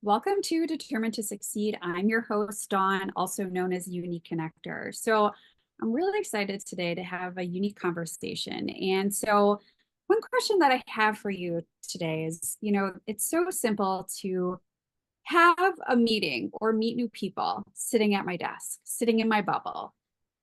Welcome to Determined to Succeed. I'm your host, Dawn, also known as Unique Connector. So I'm really excited today to have a unique conversation. And so one question that I have for you today is, it's so simple to have a meeting or meet new people sitting at my desk, sitting in my bubble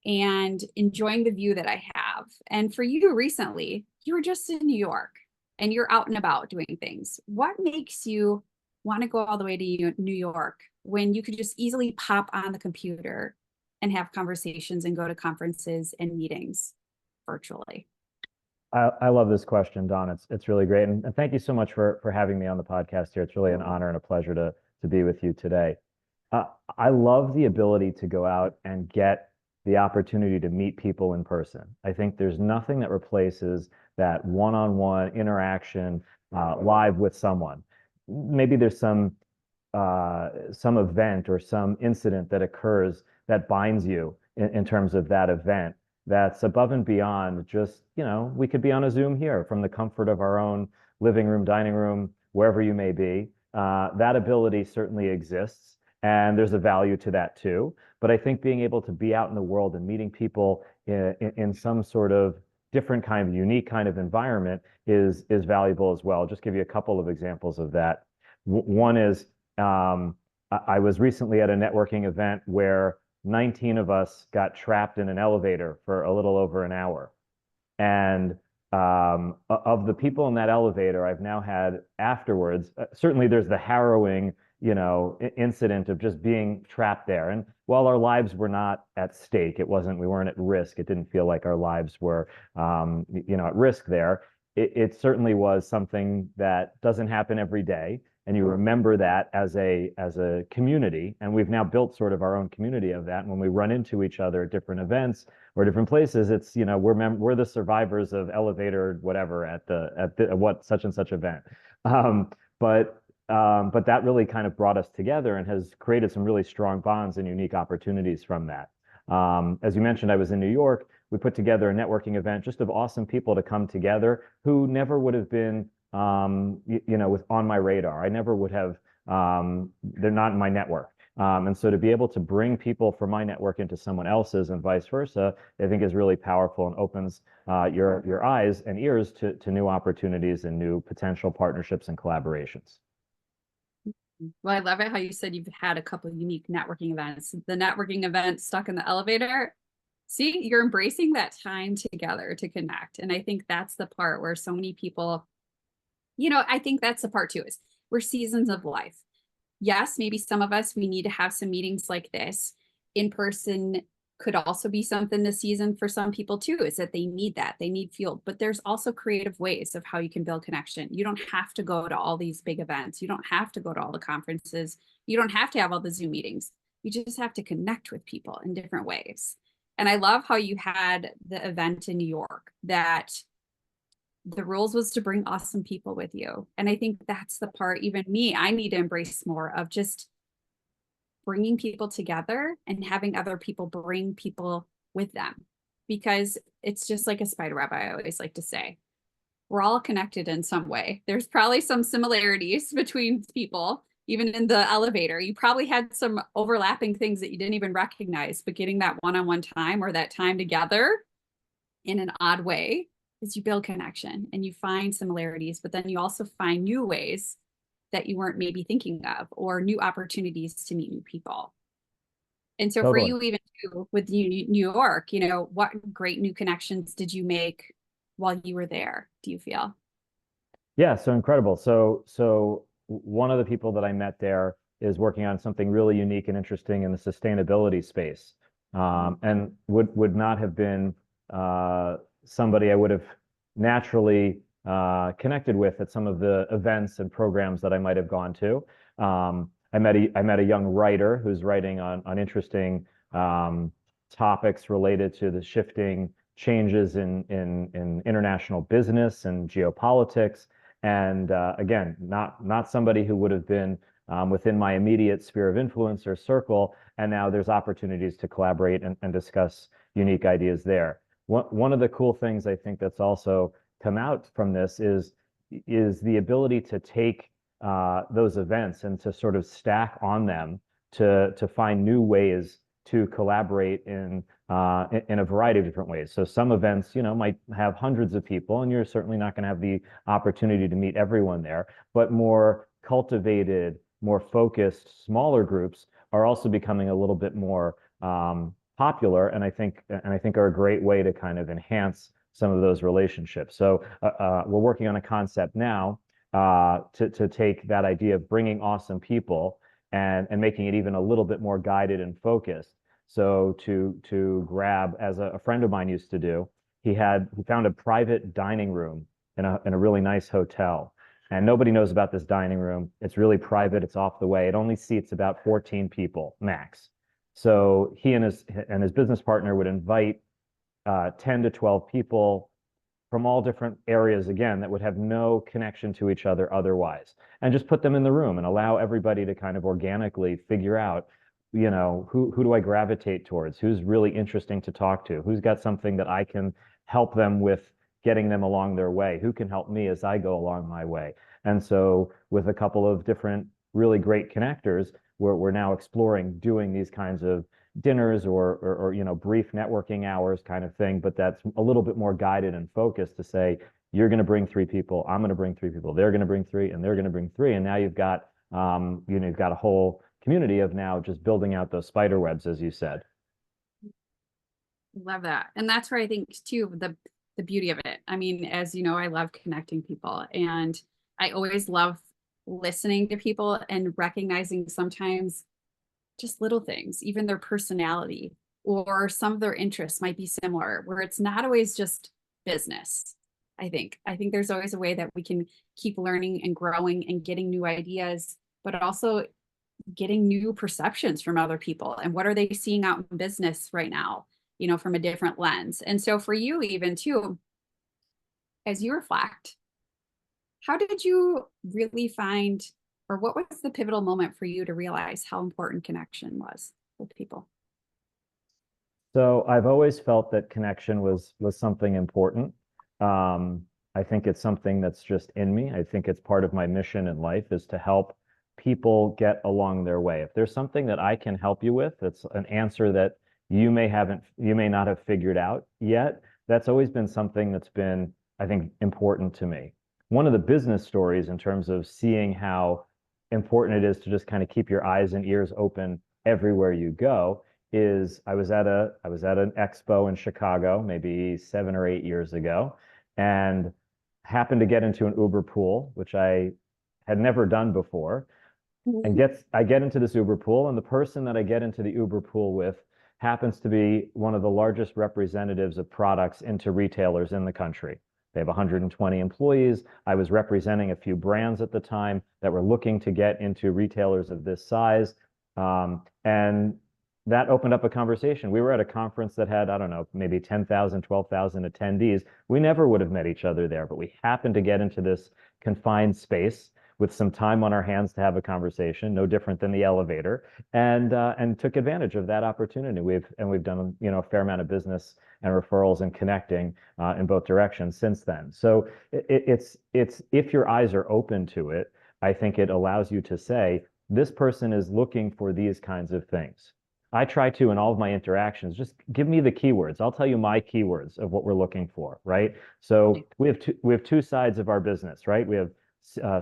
and enjoying the view that I have. And for you recently, you were just in New York and you're out and about doing things. What makes you want to go all the way to New York when you could just easily pop on the computer and have conversations and go to conferences and meetings virtually? I love this question, Don. It's really great, and thank you so much for having me on the podcast here. It's really an honor and a pleasure to be with you today. I love the ability to go out and get the opportunity to meet people in person. I think there's nothing that replaces that one-on-one interaction live with someone. Maybe there's some event or some incident that occurs that binds you in terms of that event that's above and beyond just, we could be on a Zoom here from the comfort of our own living room, dining room, wherever you may be. That ability certainly exists, and there's a value to that too. But I think being able to be out in the world and meeting people in some sort of different kind of unique kind of environment is valuable as well. I'll just give you a couple of examples of that. One is I was recently at a networking event where 19 of us got trapped in an elevator for a little over an hour. And of the people in that elevator, I've now had afterwards, certainly there's the harrowing, incident of just being trapped there. And while our lives were not at stake, we weren't at risk. It didn't feel like our lives were, at risk there. It certainly was something that doesn't happen every day. And you remember that as a community, and we've now built sort of our own community of that. And when we run into each other at different events or different places, it's we're the survivors of elevator whatever at the what such and such event. But that really kind of brought us together and has created some really strong bonds and unique opportunities from that. As you mentioned, I was in New York. We put together a networking event just of awesome people to come together who never would have been with on my radar. I never would have, they're not in my network. And so to be able to bring people from my network into someone else's and vice versa, I think is really powerful and opens your eyes and ears to new opportunities and new potential partnerships and collaborations. Well, I love it how you said you've had a couple of unique networking events. The networking event stuck in the elevator. See, you're embracing that time together to connect. And I think that's the part where so many people, I think that's the part too, is we're seasons of life. Yes, maybe some of us, we need to have some meetings like this. In person could also be something this season for some people too, is that they need that. They need fuel. But there's also creative ways of how you can build connection. You don't have to go to all these big events. You don't have to go to all the conferences. You don't have to have all the Zoom meetings. You just have to connect with people in different ways. And I love how you had the event in New York that the rules was to bring awesome people with you. And I think that's the part, even me, I need to embrace more of just bringing people together and having other people bring people with them, because it's just like a spider web. I always like to say, we're all connected in some way. There's probably some similarities between people, even in the elevator. You probably had some overlapping things that you didn't even recognize, but getting that one-on-one time or that time together in an odd way is you build connection and you find similarities, but then you also find new ways that you weren't maybe thinking of, or new opportunities to meet new people. And so for you, even too, with New York, what great new connections did you make while you were there, do you feel? Yeah, so incredible. So one of the people that I met there is working on something really unique and interesting in the sustainability space, and would not have been somebody I would have naturally connected with at some of the events and programs that I might have gone to. I met a young writer who's writing on interesting topics related to the shifting changes in international business and geopolitics. And again, not somebody who would have been within my immediate sphere of influence or circle. And now there's opportunities to collaborate and discuss unique ideas there. One of the cool things I think that's also come out from this is the ability to take those events and to sort of stack on them to find new ways to collaborate in a variety of different ways. So some events, you know, might have hundreds of people, and you're certainly not going to have the opportunity to meet everyone there, but more cultivated, more focused, smaller groups are also becoming a little bit more popular, and I think are a great way to kind of enhance some of those relationships. So we're working on a concept now to take that idea of bringing awesome people and making it even a little bit more guided and focused. So to grab, as a friend of mine used to do, he found a private dining room in a really nice hotel. And nobody knows about this dining room. It's really private. It's off the way. It only seats about 14 people max. So he and his business partner would invite 10 to 12 people from all different areas, again, that would have no connection to each other otherwise, and just put them in the room and allow everybody to kind of organically figure out, you know, who do I gravitate towards? Who's really interesting to talk to? Who's got something that I can help them with getting them along their way? Who can help me as I go along my way? And so with a couple of different really great connectors, we're now exploring doing these kinds of dinners or you know, brief networking hours kind of thing, but that's a little bit more guided and focused to say, you're going to bring 3 people, I'm going to bring 3 people, they're going to bring 3, and they're going to bring 3, and now you've got you know, you've got a whole community of now just building out those spider webs, as you said. Love that. And that's where I think too, the beauty of it. I mean, as you know, I love connecting people, and I always love listening to people and recognizing sometimes just little things, even their personality or some of their interests might be similar, where it's not always just business. I think there's always a way that we can keep learning and growing and getting new ideas, but also getting new perceptions from other people, and what are they seeing out in business right now, you know, from a different lens. And so for you, even too, as you reflect, how did you really find, or what was the pivotal moment for you to realize how important connection was with people? So I've always felt that connection was something important. I think it's something that's just in me. I think it's part of my mission in life, is to help people get along their way. If there's something that I can help you with, that's an answer that you may not have figured out yet, that's always been something that's been, I think, important to me. One of the business stories in terms of seeing how important it is to just kind of keep your eyes and ears open everywhere you go is I was at an expo in Chicago maybe 7 or 8 years ago, and happened to get into an Uber pool, which I had never done before. And I get into this Uber pool, and the person that I get into the Uber pool with happens to be one of the largest representatives of products into retailers in the country. They have 120 employees. I was representing a few brands at the time that were looking to get into retailers of this size. And that opened up a conversation. We were at a conference that had, I don't know, maybe 10,000, 12,000 attendees. We never would have met each other there, but we happened to get into this confined space with some time on our hands to have a conversation, no different than the elevator, and took advantage of that opportunity. We've done, you know, a fair amount of business and referrals and connecting in both directions since then. So it's if your eyes are open to it, I think it allows you to say, this person is looking for these kinds of things. I try to, in all of my interactions, just give me the keywords. I'll tell you my keywords of what we're looking for, right? So we have two sides of our business, right? We have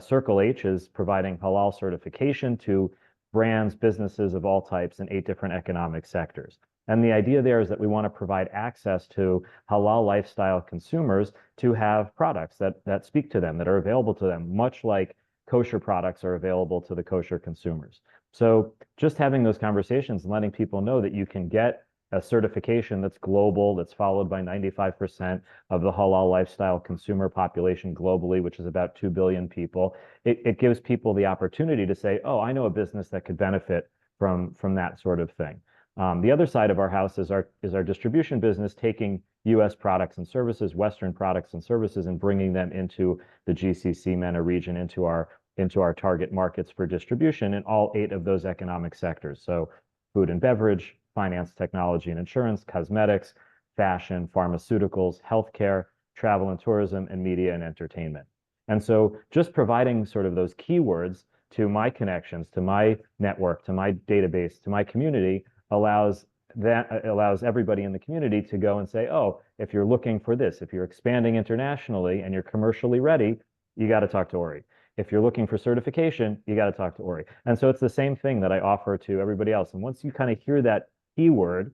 Circle H is providing halal certification to brands, businesses of all types in 8 different economic sectors. And the idea there is that we want to provide access to halal lifestyle consumers to have products that speak to them, that are available to them, much like kosher products are available to the kosher consumers. So just having those conversations and letting people know that you can get a certification that's global, that's followed by 95% of the halal lifestyle consumer population globally, which is about 2 billion people. It gives people the opportunity to say, oh, I know a business that could benefit from that sort of thing. The other side of our house is our distribution business, taking U.S. products and services, Western products and services, and bringing them into the GCC MENA region, into our target markets for distribution in all 8 of those economic sectors. So food and beverage, finance, technology and insurance, cosmetics, fashion, pharmaceuticals, healthcare, travel and tourism, and media and entertainment. And so just providing sort of those keywords to my connections, to my network, to my database, to my community allows everybody in the community to go and say, oh, if you're looking for this, if you're expanding internationally and you're commercially ready, you got to talk to Uri. If you're looking for certification, you got to talk to Uri. And so it's the same thing that I offer to everybody else. And once you kind of hear that keyword,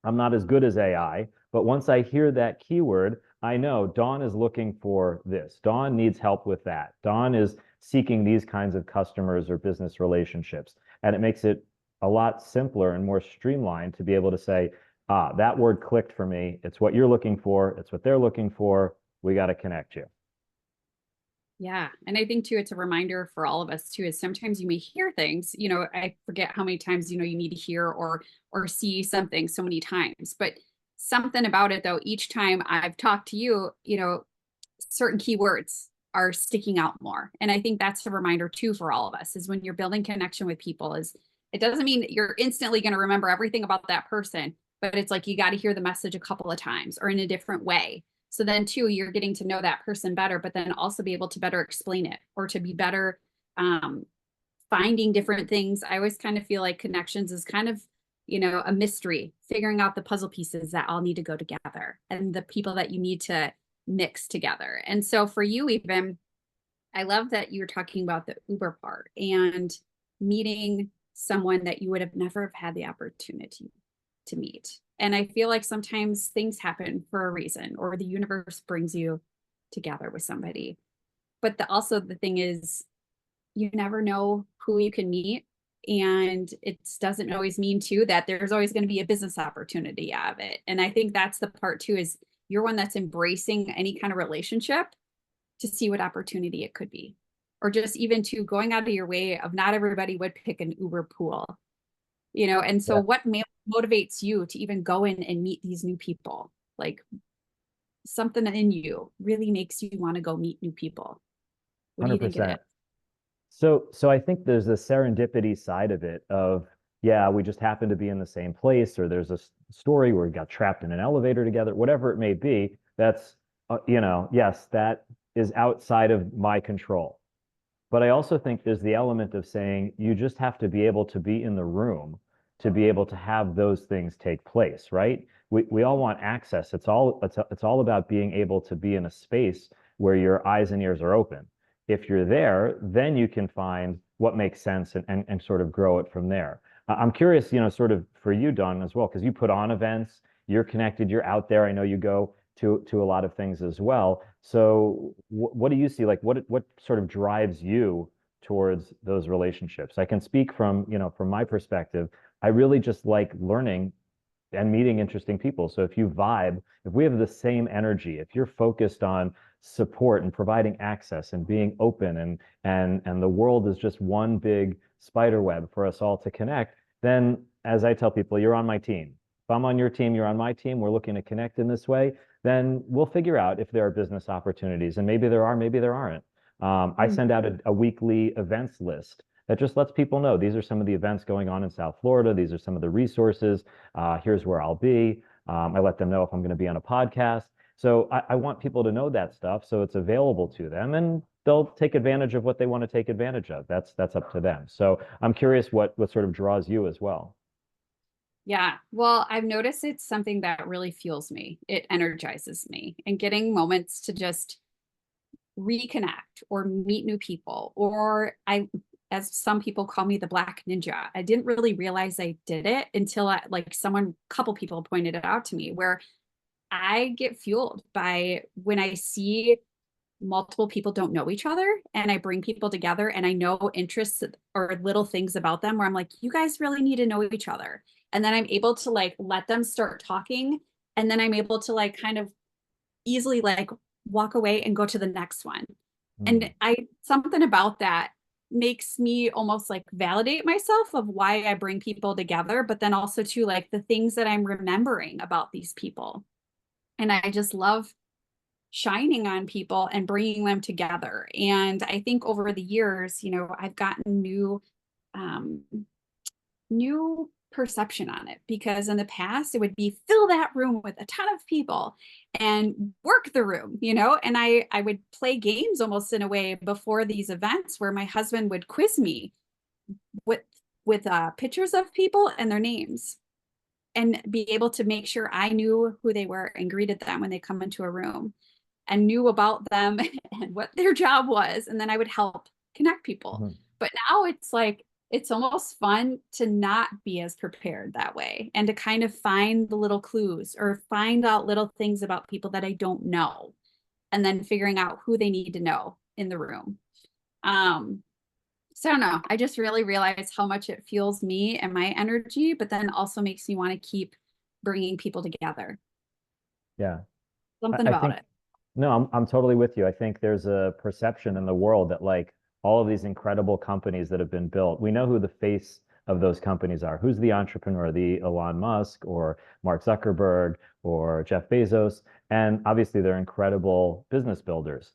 I'm not as good as AI, but once I hear that keyword, I know Dawn is looking for this. Dawn needs help with that. Dawn is seeking these kinds of customers or business relationships. And it makes it a lot simpler and more streamlined to be able to say, ah, that word clicked for me. It's what you're looking for. It's what they're looking for. We got to connect you. Yeah. And I think too, it's a reminder for all of us too, is sometimes you may hear things, I forget how many times, you need to hear or see something so many times, but something about it though, each time I've talked to you, certain keywords are sticking out more. And I think that's a reminder too, for all of us, is when you're building connection with people, is it doesn't mean that you're instantly going to remember everything about that person, but it's like, you got to hear the message a couple of times or in a different way. So then too, you're getting to know that person better, but then also be able to better explain it or to be better finding different things. I always kind of feel like connections is kind of, a mystery, figuring out the puzzle pieces that all need to go together and the people that you need to mix together. And so for you, even, I love that you were talking about the Uber part and meeting someone that you would have never have had the opportunity to meet. And I feel like sometimes things happen for a reason, or the universe brings you together with somebody. But also the thing is, you never know who you can meet. And it doesn't always mean too that there's always going to be a business opportunity out of it. And I think that's the part too, is you're one that's embracing any kind of relationship to see what opportunity it could be. Or just even to going out of your way of, not everybody would pick an Uber pool, and so Yeah. what motivates you to even go in and meet these new people? Like, something in you really makes you want to go meet new people. What do you think it is? 100%. So I think there's a serendipity side of it of, yeah, we just happen to be in the same place, or there's a story where we got trapped in an elevator together, whatever it may be. That's, yes, that is outside of my control. But I also think there's the element of saying you just have to be able to be in the room to be able to have those things take place, right? We all want access. It's all about being able to be in a space where your eyes and ears are open. If you're there, then you can find what makes sense and sort of grow it from there. I'm curious, sort of for you, Dawn, as well, because you put on events, you're connected, you're out there. I know you go to a lot of things as well. So what do you see? Like what sort of drives you towards those relationships? I can speak from my perspective. I really just like learning and meeting interesting people. So if you vibe, if we have the same energy, if you're focused on support and providing access and being open and the world is just one big spider web for us all to connect, then as I tell people, you're on my team. If I'm on your team, you're on my team, we're looking to connect in this way, then we'll figure out if there are business opportunities. And maybe there are, maybe there aren't. I send out a weekly events list that just lets people know these are some of the events going on in South Florida. These are some of the resources. Here's where I'll be. I let them know if I'm going to be on a podcast. So I want people to know that stuff so it's available to them, and they'll take advantage of what they want to take advantage of. That's up to them. So I'm curious what sort of draws you as well. Yeah. Well, I've noticed it's something that really fuels me. It energizes me, and getting moments to just reconnect or meet new people, or as some people call me, the Black Ninja. I didn't really realize I did it until couple people pointed it out to me, where I get fueled by when I see multiple people don't know each other and I bring people together and I know interests or little things about them where I'm like, you guys really need to know each other. And then I'm able to let them start talking. And then I'm able to kind of easily walk away and go to the next one. Hmm. And something about that makes me almost validate myself of why I bring people together, but then also to the things that I'm remembering about these people. And I just love shining on people and bringing them together. And I think over the years, I've gotten new perception on it, because in the past it would be fill that room with a ton of people and work the room, and I would play games almost in a way before these events where my husband would quiz me with pictures of people and their names, and be able to make sure I knew who they were and greeted them when they come into a room and knew about them and what their job was. And then I would help connect people. Mhm. But now it's like, it's almost fun to not be as prepared that way and to kind of find the little clues or find out little things about people that I don't know, and then figuring out who they need to know in the room. So I don't know. I just really realized how much it fuels me and my energy, but then also makes me want to keep bringing people together. Yeah. Something I about think, it. no, I'm totally with you. I think there's a perception in the world that like all of these incredible companies that have been built, we know who the face of those companies are. Who's the entrepreneur, the Elon Musk or Mark Zuckerberg or Jeff Bezos? And obviously they're incredible business builders.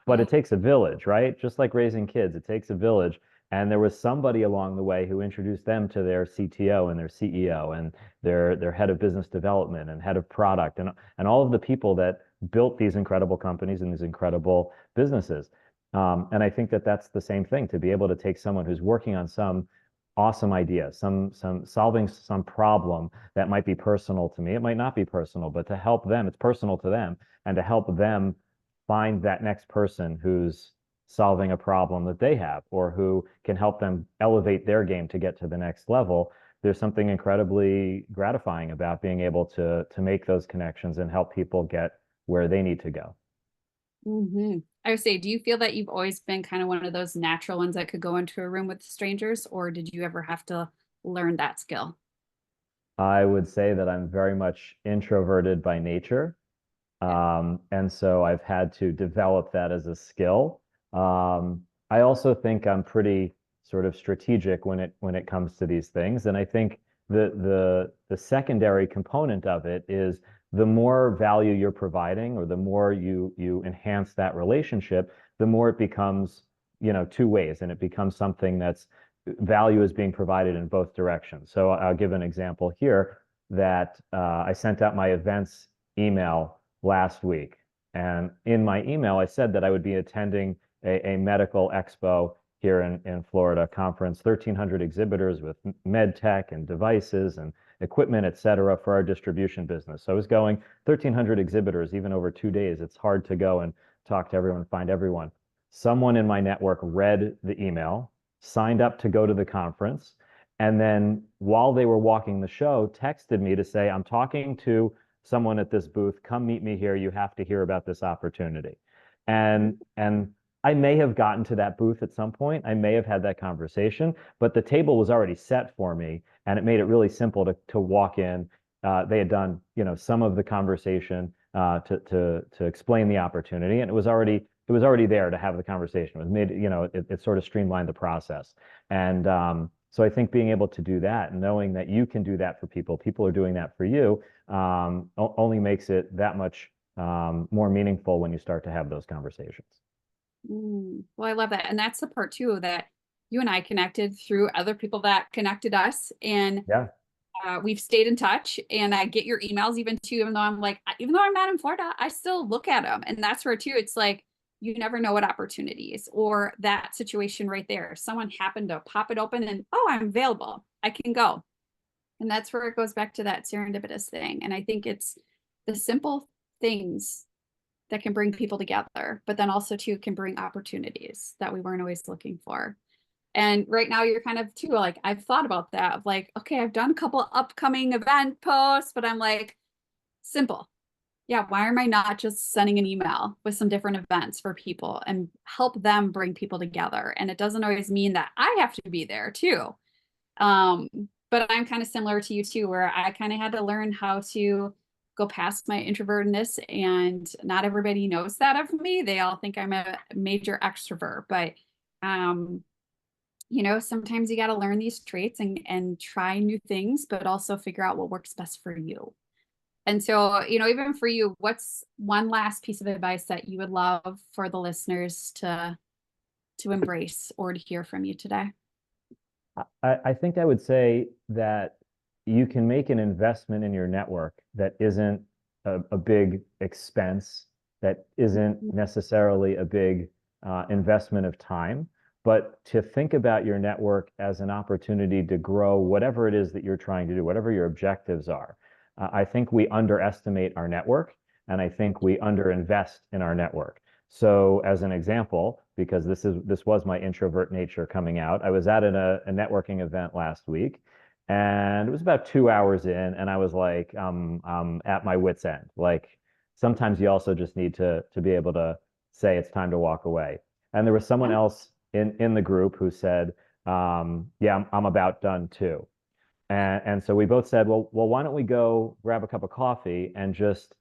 But Yeah. it takes a village, right? Just like raising kids, it takes a village. And there was somebody along the way who introduced them to their CTO and their CEO and their head of business development and head of product and all of the people that built these incredible companies and these incredible businesses. And I think that that's the same thing, to be able to take someone who's working on some awesome idea, some solving some problem that might be personal to me. It might not be personal, but to help them, it's personal to them, and to help them find that next person who's solving a problem that they have or who can help them elevate their game to get to the next level. There's something incredibly gratifying about being able to make those connections and help people get where they need to go. I would say, do you feel that you've always been kind of one of those natural ones that could go into a room with strangers, or did you ever have to learn that skill? I would say that I'm very much introverted by nature. Yeah. And so I've had to develop that as a skill. I also think I'm pretty sort of strategic when it comes to these things. And I think the secondary component of it is the more value you're providing or the more you enhance that relationship, the more it becomes, two ways, and it becomes something that's value is being provided in both directions. So I'll give an example here that I sent out my events email last week. And in my email, I said that I would be attending a medical expo here in Florida, conference, 1,300 exhibitors with med tech and devices and equipment, et cetera, for our distribution business. So I was going 1,300 exhibitors, even over 2 days. It's hard to go and talk to everyone, find everyone. Someone in my network read the email, signed up to go to the conference, and then while they were walking the show, texted me to say, I'm talking to someone at this booth, come meet me here. You have to hear about this opportunity. And I may have gotten to that booth at some point. I may have had that conversation, but the table was already set for me, and it made it really simple to walk in. They had done, some of the conversation to explain the opportunity, and it was already there to have the conversation. It was made, it sort of streamlined the process. And so I think being able to do that, knowing that you can do that for people, people are doing that for you, only makes it that much more meaningful when you start to have those conversations. Well, I love that. And that's the part too that you and I connected through other people that connected us. And Yeah. we've stayed in touch, and I get your emails even too, even though I'm not in Florida, I still look at them. And that's where too, it's like, you never know what opportunities or that situation right there. Someone happened to pop it open and, oh, I'm available. I can go. And that's where it goes back to that serendipitous thing. And I think it's the simple things that can bring people together, but then also too can bring opportunities that we weren't always looking for. And right now you're kind of too like, I've thought about that of like, okay, I've done a couple upcoming event posts, but I'm like, simple. Yeah, why am I not just sending an email with some different events for people and help them bring people together? And it doesn't always mean that I have to be there too. Um, but I'm kind of similar to you too, where I kind of had to learn how to go past my introvertedness, and not everybody knows that of me. They all think I'm a major extrovert, but um, sometimes you got to learn these traits and try new things, but also figure out what works best for you. And so, even for you, what's one last piece of advice that you would love for the listeners to embrace or to hear from you today? I think I would say that you can make an investment in your network that isn't a big expense, that isn't necessarily a big investment of time, but to think about your network as an opportunity to grow whatever it is that you're trying to do, whatever your objectives are. I think we underestimate our network, and I think we underinvest in our network. So, as an example, because this was my introvert nature coming out, I was at a networking event last week, and it was about 2 hours in, and I was like, I'm at my wit's end. Like sometimes you also just need to be able to say it's time to walk away. And there was someone else in the group who said, yeah, I'm about done too. And so we both said, well, why don't we go grab a cup of coffee and just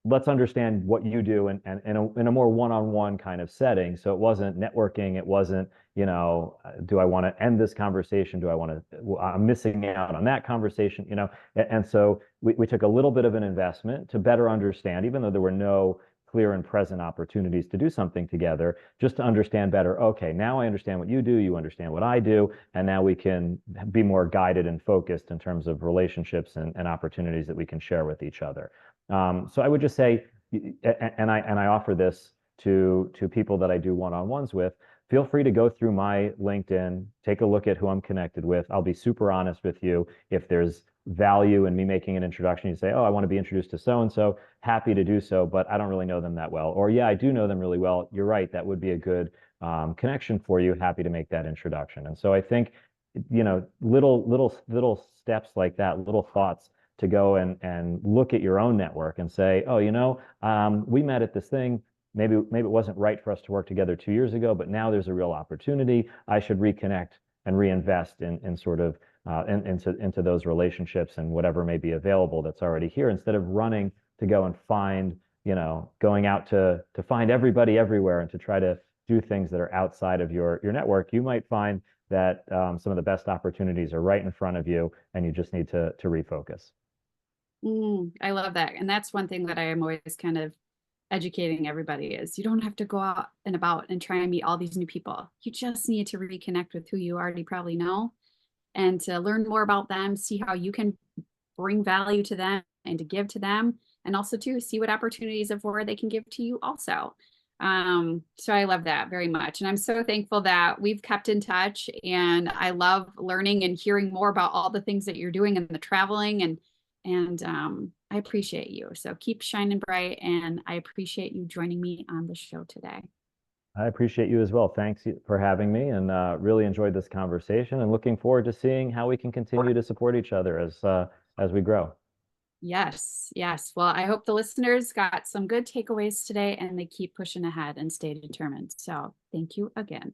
let's understand what you do and in a more one-on-one kind of setting. So it wasn't networking. It wasn't, do I want to end this conversation? Do I want to, I'm missing out on that conversation, And so we took a little bit of an investment to better understand, even though there were no clear and present opportunities to do something together, just to understand better, okay, now I understand what you do, you understand what I do, and now we can be more guided and focused in terms of relationships and opportunities that we can share with each other. So I would just say, and I offer this to people that I do one-on-ones with, feel free to go through my LinkedIn, take a look at who I'm connected with. I'll be super honest with you. If there's value in me making an introduction, you say, oh, I want to be introduced to so-and-so, happy to do so, but I don't really know them that well. Or yeah, I do know them really well. You're right. That would be a good connection for you. Happy to make that introduction. And so I think, little steps like that, little thoughts to go and look at your own network and say, oh, we met at this thing. Maybe it wasn't right for us to work together 2 years ago, but now there's a real opportunity. I should reconnect and reinvest in sort of into those relationships and whatever may be available that's already here, instead of running to go and find, going out to find everybody everywhere and to try to do things that are outside of your network. You might find that some of the best opportunities are right in front of you, and you just need to refocus. I love that. And that's one thing that I am always kind of educating everybody is you don't have to go out and about and try and meet all these new people. You just need to reconnect with who you already probably know and to learn more about them, see how you can bring value to them and to give to them, and also to see what opportunities of where they can give to you also. So I love that very much. And I'm so thankful that we've kept in touch, and I love learning and hearing more about all the things that you're doing and the traveling and I appreciate you. So keep shining bright, and I appreciate you joining me on the show today. I appreciate you as well. Thanks for having me, and really enjoyed this conversation, and looking forward to seeing how we can continue to support each other as we grow. Yes, yes. Well, I hope the listeners got some good takeaways today and they keep pushing ahead and stay determined. So thank you again.